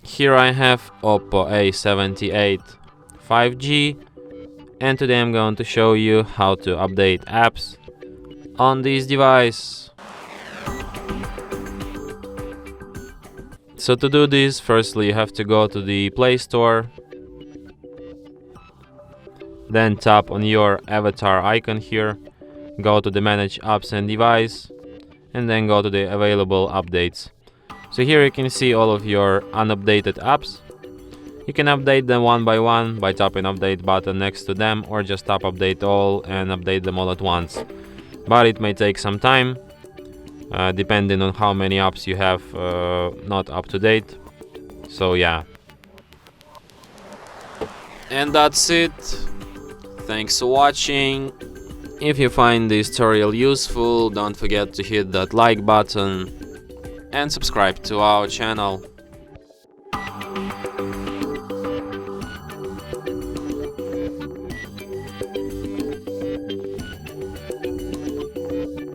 Here I have OPPO A78 5G, and today I'm going to show you how to update apps on this device. So to do this, firstly you have to go to the Play Store, then tap on your avatar icon here, go to the Manage Apps and Device, and then go to the Available Updates. So here you can see all of your unupdated apps. You can update them one by one by tapping Update button next to them, or just tap Update All and update them all at once. But it may take some time, depending on how many apps you have not up to date. So yeah. And that's it. Thanks for watching. If you find this tutorial useful, don't forget to hit that like button and subscribe to our channel.